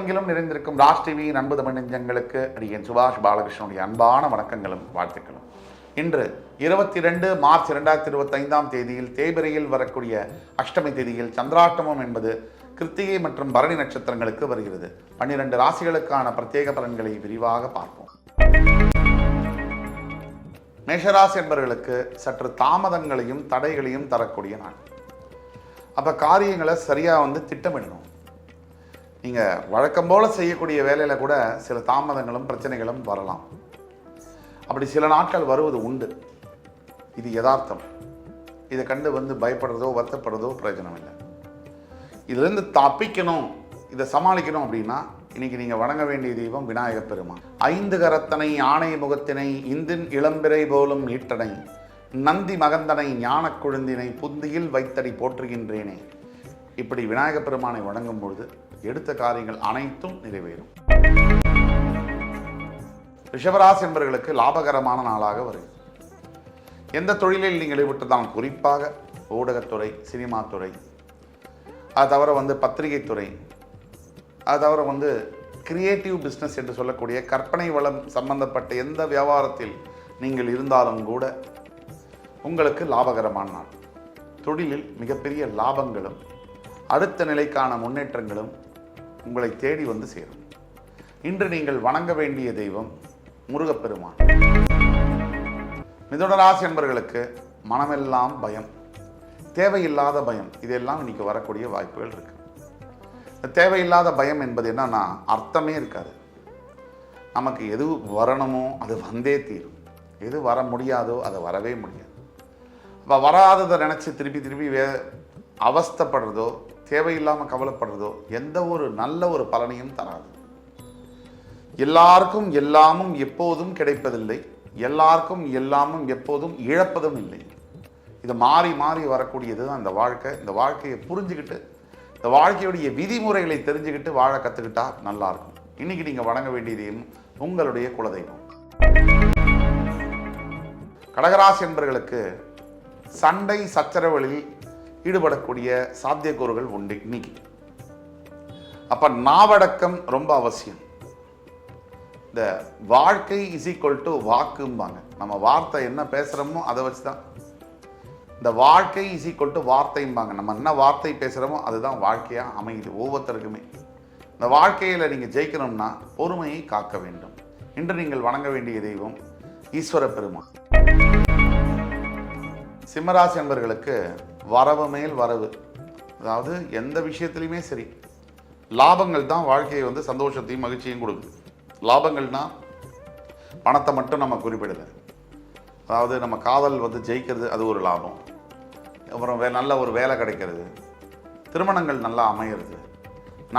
உலகமெங்கிலும் நிறைந்திருக்கும் ராஜ் டிவியின் அன்பு தமிழ் நெஞ்சங்களுக்கு அடியேன் சுபாஷ் பாலகிருஷ்ணனுடைய அன்பான வணக்கங்களும் வாழ்த்துக்களும். இன்று 22 மார்ச் 2025 தேதியில் தேய்பிரையில் வரக்கூடிய அஷ்டமி தேதியில் சந்திராஷ்டமம் என்பது கிருத்திகை மற்றும் பரணி நட்சத்திரங்களுக்கு வருகிறது. 12 ராசிகளுக்கான பிரத்யேக பலன்களை விரிவாக பார்ப்போம். மேஷராசி என்பவர்களுக்கு சற்று தாமதங்களையும் தடைகளையும் தரக்கூடிய நாள். அப்போ காரியங்களை சரியாக திட்டமிடணும். நீங்கள் வழக்கம் போல் செய்யக்கூடிய வேலையில் கூட சில தாமதங்களும் பிரச்சனைகளும் வரலாம். அப்படி சில நாட்கள் வருவது உண்டு. இது யதார்த்தம். இதை கண்டு பயப்படுறதோ வருத்தப்படுறதோ பிரயோஜனம் இல்லை. இதுலேருந்து தப்பிக்கணும், இதை சமாளிக்கணும் அப்படின்னா இன்னைக்கு நீங்கள் வணங்க வேண்டிய தெய்வம் விநாயகப் பெருமான். 5 கரத்தனை ஆணை முகத்தினை இந்தின் இளம்பிறை போலும் ஈட்டனை நந்தி மகந்தனை ஞான குழுந்தினை புந்தியில் வைத்தடி போற்றுகின்றேனே. இப்படி விநாயகப் பெருமானை வணங்கும் பொழுது எடுத்த காரியங்கள் அனைத்தும் நிறைவேறும். ரிஷபராசி என்பவர்களுக்கு லாபகரமான நாளாக வருகிறது. எந்த தொழிலில் நீங்கள் ஈடுபட்டுதான், குறிப்பாக ஊடகத்துறை, சினிமா துறை, அது தவிர பத்திரிகை துறை, அது தவிர கிரியேட்டிவ் பிஸ்னஸ் என்று சொல்லக்கூடிய கற்பனை வளம் சம்பந்தப்பட்ட எந்த வியாபாரத்தில் நீங்கள் இருந்தாலும் கூட உங்களுக்கு லாபகரமான நாள். தொழிலில் மிகப்பெரிய லாபங்களும் அடுத்த நிலைக்கான முன்னேற்றங்களும் உங்களை தேடி சேரும். இன்று நீங்கள் வணங்க வேண்டிய தெய்வம் முருகப்பெருமான். மிதுன ராசி என்பவர்களுக்கு மனமெல்லாம் பயம், தேவையில்லாத பயம், இதெல்லாம் இன்னைக்கு வரக்கூடிய வாய்ப்புகள் இருக்கு. தேவையில்லாத பயம் என்பது என்னன்னா அர்த்தமே இருக்காது. நமக்கு எது வரணுமோ அது வந்தே தீரும், எது வர முடியாதோ அது வரவே முடியாது. அப்போ வராததை நினச்சி திருப்பி அவஸ்தைப்படுறதோ தேவையில்லாமல் கவலைப்படுறதோ எந்த ஒரு நல்ல ஒரு பலனையும் தராது. எல்லாருக்கும் எல்லாமும் எப்போதும் கிடைப்பதில்லை, எல்லாருக்கும் எல்லாமும் எப்போதும் இழப்பதும் இல்லை. இது மாறி மாறி வரக்கூடியது தான் இந்த வாழ்க்கை. இந்த வாழ்க்கையை புரிஞ்சுக்கிட்டு, இந்த வாழ்க்கையுடைய விதிமுறைகளை தெரிஞ்சுக்கிட்டு வாழ கற்றுக்கிட்டா நல்லா இருக்கும். இன்னைக்கு நீங்கள் வணங்க வேண்டியதையும் உங்களுடைய குலதெய்வம். கடகராசி என்பவர்களுக்கு சண்டை சச்சரவுகளில் ஈடுபடக்கூடிய சாத்தியக்கூறுகள் உண்டு இன்னைக்கு. அப்ப நாவடக்கம் ரொம்ப அவசியம். இந்த வாழ்க்கை இஸ் ஈக்குவல் டு வாக்கும்பாங்க. நம்ம வார்த்தை என்ன பேசுறோமோ அதை வச்சுதான். இந்த வாழ்க்கை இஸ் ஈக்குவல் டு வார்த்தைம்பாங்க. நம்ம என்ன வார்த்தை பேசுறோமோ அதுதான் வாழ்க்கையா அமையுது ஒவ்வொருத்தருக்குமே. இந்த வாழ்க்கையில நீங்க ஜெயிக்கணும்னா பொறுமையை காக்க வேண்டும். இன்று நீங்கள் வணங்க வேண்டிய தெய்வம் ஈஸ்வர பெருமான். சிம்மராசி என்பவர்களுக்கு வரவு மேல் வரவு, அதாவது எந்த விஷயத்துலையுமே சரி லாபங்கள் தான் வாழ்க்கையை சந்தோஷத்தையும் மகிழ்ச்சியும் கொடுக்குது. லாபங்கள்னா பணத்தை மட்டும் நம்ம குறிப்பிடலை. அதாவது நம்ம காதல் ஜெயிக்கிறது அது ஒரு லாபம். அப்புறம் நல்ல ஒரு வேலை கிடைக்கிறது, திருமணங்கள் நல்லா அமையிறது,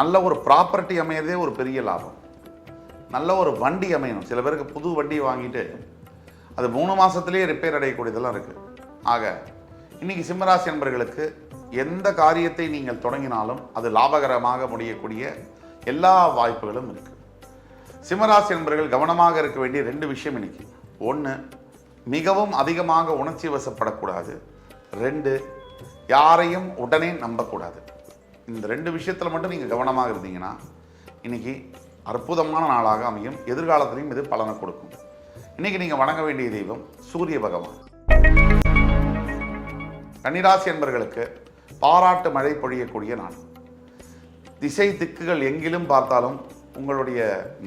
நல்ல ஒரு ப்ராப்பர்ட்டி அமையிறதே ஒரு பெரிய லாபம். நல்ல ஒரு வண்டி அமையணும். சில பேருக்கு புது வண்டி வாங்கிட்டு அது 3 மாதத்துலேயே ரிப்பேர் அடையக்கூடியதெல்லாம் இருக்குது. ஆக இன்னைக்கு சிம்மராசி என்பவர்களுக்கு எந்த காரியத்தை நீங்கள் தொடங்கினாலும் அது லாபகரமாக முடியக்கூடிய எல்லா வாய்ப்புகளும் இருக்கு. சிம்மராசி என்பவர்கள் கவனமாக இருக்க வேண்டிய 2 விஷயம் இன்னைக்கு. 1, மிகவும் அதிகமாக உணர்ச்சி வசப்படக்கூடாது. 2, யாரையும் உடனே நம்பக்கூடாது. இந்த 2 விஷயத்தில் மட்டும் நீங்கள் கவனமாக இருந்தீங்கன்னா இன்னைக்கு அற்புதமான நாளாக அமையும். எதிர்காலத்திலையும் இது பலனை கொடுக்கும். இன்னைக்கு நீங்கள் வணங்க வேண்டிய தெய்வம் சூரிய பகவான். கன்னிராசி என்பவர்களுக்கு பாராட்டு மழை பொழியக்கூடிய நாள். திசை திக்குகள் எங்கிலும் பார்த்தாலும் உங்களுடைய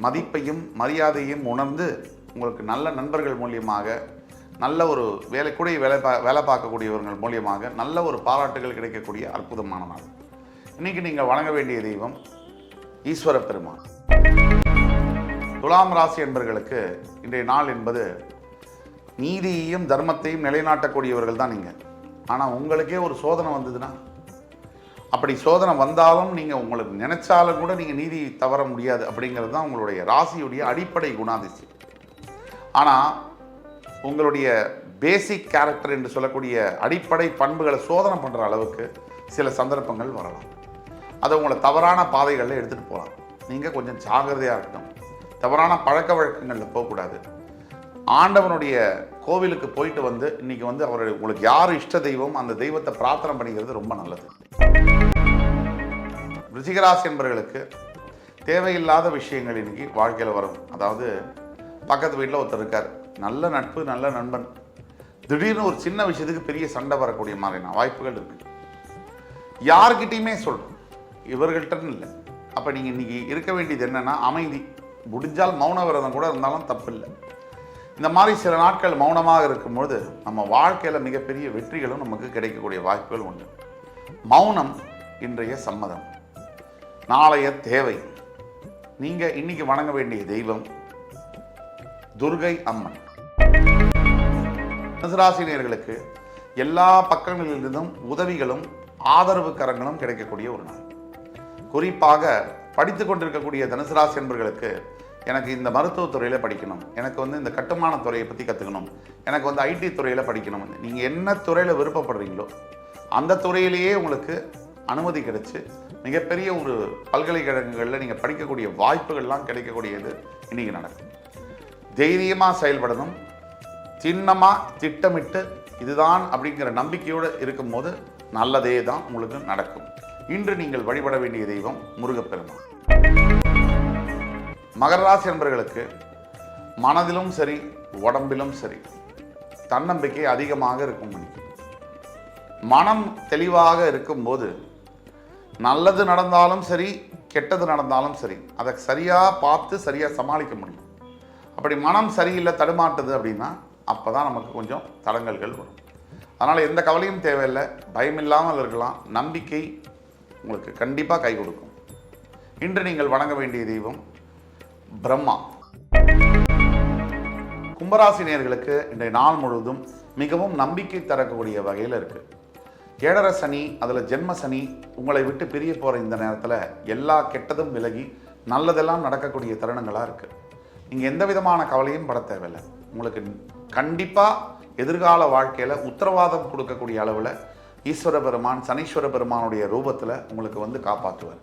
மதிப்பையும் மரியாதையும் உணர்ந்து உங்களுக்கு நல்ல நண்பர்கள் மூலியமாக, நல்ல ஒரு வேலை பார்க்கக்கூடியவர்கள் மூலியமாக நல்ல ஒரு பாராட்டுகள் கிடைக்கக்கூடிய அற்புதமான நாள். இன்னைக்கு நீங்கள் வணங்க வேண்டிய தெய்வம் ஈஸ்வர பெருமான். துலாம் ராசி என்பவர்களுக்கு இன்றைய நாள் என்பது நீதியையும் தர்மத்தையும் நிலைநாட்டக்கூடியவர்கள் தான் நீங்கள். ஆனால் உங்களுக்கே ஒரு சோதனை வந்ததுன்னா, அப்படி சோதனை வந்தாலும் நீங்கள் உங்களுக்கு நினைச்சாலும் கூட நீங்கள் நீதி தவற முடியாது. அப்படிங்கிறது தான் உங்களுடைய ராசியுடைய அடிப்படை குணாதிசயம். ஆனால் உங்களுடைய பேசிக் கேரக்டர் என்று சொல்லக்கூடிய அடிப்படை பண்புகளை சோதனை பண்ணுற அளவுக்கு சில சந்தர்ப்பங்கள் வரலாம். அதை உங்களை தவறான பாதைகளில் எடுத்துகிட்டு போகலாம். நீங்கள் கொஞ்சம் ஜாகிரதையாக இருக்கணும். தவறான பழக்க வழக்கங்களில் போகக்கூடாது. ஆண்டவனுடைய கோவிலுக்கு போயிட்டு இன்னைக்கு அவருடைய உங்களுக்கு யார் இஷ்ட தெய்வம் அந்த தெய்வத்தை பிரார்த்தனை பண்ணிக்கிறது ரொம்ப நல்லது. ரிஷிகராசி என்பவர்களுக்கு தேவையில்லாத விஷயங்கள் இன்னைக்கு வாழ்க்கையில் வரும். அதாவது பக்கத்து வீட்டில் ஒருத்தர் இருக்கார், நல்ல நட்பு, நல்ல நண்பன், திடீர்னு ஒரு சின்ன விஷயத்துக்கு பெரிய சண்டை வரக்கூடிய மாதிரியான வாய்ப்புகள் இருக்கு. யார்கிட்டையுமே சொல்றோம், இவர்கள்ட்டன்னு இல்லை. அப்போ நீங்கள் இன்னைக்கு இருக்க வேண்டியது என்னன்னா அமைதி. முடிஞ்சால் மௌன விரதம் கூட இருந்தாலும் தப்பு இல்லை. இந்த மாதிரி சில நாட்கள் மௌனமாக இருக்கும்போது நம்ம வாழ்க்கையில் மிகப்பெரிய வெற்றிகளும் நமக்கு கிடைக்கக்கூடிய வாய்ப்புகள் உண்டு. மௌனம் இன்றைய சம்மதம், நாளைய தேவை. நீங்கள் இன்னைக்கு வணங்க வேண்டிய தெய்வம் துர்கை அம்மன். தனுசுராசினியர்களுக்கு எல்லா பக்கங்களிலிருந்தும் உதவிகளும் ஆதரவு கரங்களும் கிடைக்கக்கூடிய ஒரு நாள். குறிப்பாக படித்து கொண்டிருக்கக்கூடிய தனுசுராசி என்பவர்களுக்கு எனக்கு இந்த மருத்துவத்துறையில் படிக்கணும், எனக்கு இந்த கட்டுமான துறையை பற்றி கற்றுக்கணும், எனக்கு ஐடி துறையில் படிக்கணும், நீங்கள் என்ன துறையில் விருப்பப்படுறீங்களோ அந்த துறையிலேயே உங்களுக்கு அனுமதி கிடைச்சி மிகப்பெரிய ஒரு பல்கலைக்கழகங்களில் நீங்கள் படிக்கக்கூடிய வாய்ப்புகள்லாம் கிடைக்கக்கூடியது இன்றைக்கி நடக்கும். தைரியமாக செயல்படணும், சின்னமாக திட்டமிட்டு இதுதான் அப்படிங்கிற நம்பிக்கையோடு இருக்கும்போது நல்லதே தான் உங்களுக்கு நடக்கும். இன்று நீங்கள் வழிபட வேண்டிய தெய்வம் முருகப்பெருமான். மகர ராசி என்பவர்களுக்கு மனதிலும் சரி உடம்பிலும் சரி தன்னம்பிக்கை அதிகமாக இருக்கும். மனம் தெளிவாக இருக்கும்போது நல்லது நடந்தாலும் சரி கெட்டது நடந்தாலும் சரி அதை சரியாக பார்த்து சரியாக சமாளிக்க முடியும். அப்படி மனம் சரியில்லை, தடுமாட்டுது அப்படின்னா அப்போ தான் நமக்கு கொஞ்சம் தடங்கல்கள் வரும். அதனால் எந்த கவலையும் தேவையில்லை, பயமில்லாமல் இருக்கலாம். நம்பிக்கை உங்களுக்கு கண்டிப்பாக கை கொடுக்கும். இன்று நீங்கள் வணங்க வேண்டிய தெய்வம் பிரம்மா. கும்பராசி நேயர்களுக்கு இன்றைய நாள் முழுவதும் மிகவும் நம்பிக்கை தரக்கூடிய வகையில் இருக்குது. ஏழரை சனி, அதில் ஜென்ம சனி உங்களை விட்டு பிரிய போகிற இந்த நேரத்தில் எல்லா கெட்டதும் விலகி நல்லதெல்லாம் நடக்கக்கூடிய தருணங்களாக இருக்குது. நீங்கள் எந்த விதமான கவலையும் பட தேவையில்லை. உங்களுக்கு கண்டிப்பாக எதிர்கால வாழ்க்கையில் உத்தரவாதம் கொடுக்கக்கூடிய அளவில் ஈஸ்வர பெருமான், சனீஸ்வர பெருமானுடைய ரூபத்தில் உங்களுக்கு காப்பாற்றுவார்.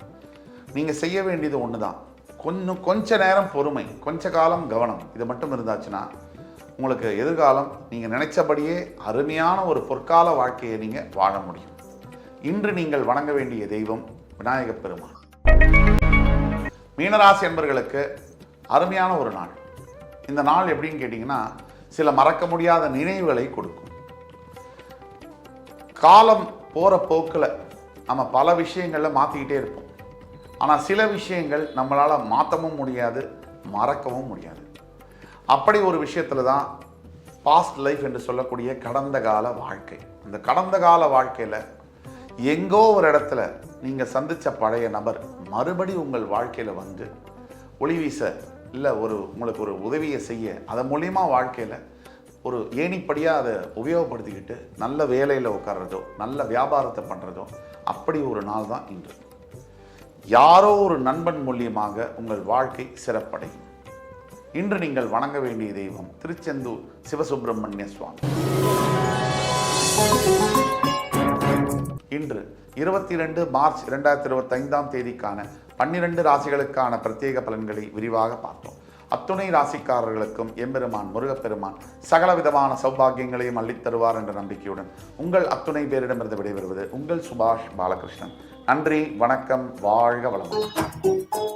நீங்கள் செய்ய வேண்டியது ஒன்று தான், கொஞ்ச நேரம் பொறுமை, கொஞ்ச காலம் கவனம். இது மட்டும் இருந்தாச்சுன்னா உங்களுக்கு எதிர்காலம் நீங்கள் நினைச்சபடியே அருமையான ஒரு பொற்கால வாழ்க்கையை நீங்கள் வாழ முடியும். இன்று நீங்கள் வணங்க வேண்டிய தெய்வம் விநாயகப் பெருமான். மீனராசி என்பவர்களுக்கு அருமையான ஒரு நாள். இந்த நாள் எப்படின்னு கேட்டிங்கன்னா சில மறக்க முடியாத நினைவுகளை கொடுக்கும். காலம் போகிற போக்கில் நம்ம பல விஷயங்களில் மாற்றிக்கிட்டே இருப்போம். ஆனால் சில விஷயங்கள் நம்மளால் மாற்றவும் முடியாது, மறக்கவும் முடியாது. அப்படி ஒரு விஷயத்தில் தான் பாஸ்ட் லைஃப் என்று சொல்லக்கூடிய கடந்த கால வாழ்க்கை. அந்த கடந்த கால வாழ்க்கையில் எங்கோ ஒரு இடத்துல நீங்கள் சந்தித்த பழைய நபர் மறுபடி உங்கள் வாழ்க்கையில் ஒளி வீச இல்லை உங்களுக்கு ஒரு உதவியை செய்ய, அதன் மூலியமா வாழ்க்கையில் ஒரு ஏணிப்படியாக அதை உபயோகப்படுத்திக்கிட்டு நல்ல வேலையில் உட்கார்றதோ நல்ல வியாபாரத்தை பண்ணுறதோ அப்படி ஒரு நாள் தான் இன்று. யாரோ ஒரு நண்பன் மூலியமாக உங்கள் வாழ்க்கை சிறப்படையும். இன்று நீங்கள் வணங்க வேண்டிய தெய்வம் திருச்செந்தூர் சிவசுப்பிரமணிய சுவாமி. இன்று 22 மார்ச் 2025 தேதிக்கான 12 ராசிகளுக்கான பிரத்யேக பலன்களை விரிவாக பார்த்தோம். அத்துணை ராசிக்காரர்களுக்கும் எம்பெருமான் முருகப்பெருமான் சகல விதமான சௌபாகியங்களையும் அள்ளித்தருவார் என்ற நம்பிக்கையுடன் உங்கள் அத்துணை பேரிடமிருந்து விடைபெறுவது உங்கள் சுபாஷ் பாலகிருஷ்ணன். நன்றி, வணக்கம், வாழ்க வளமுடன்.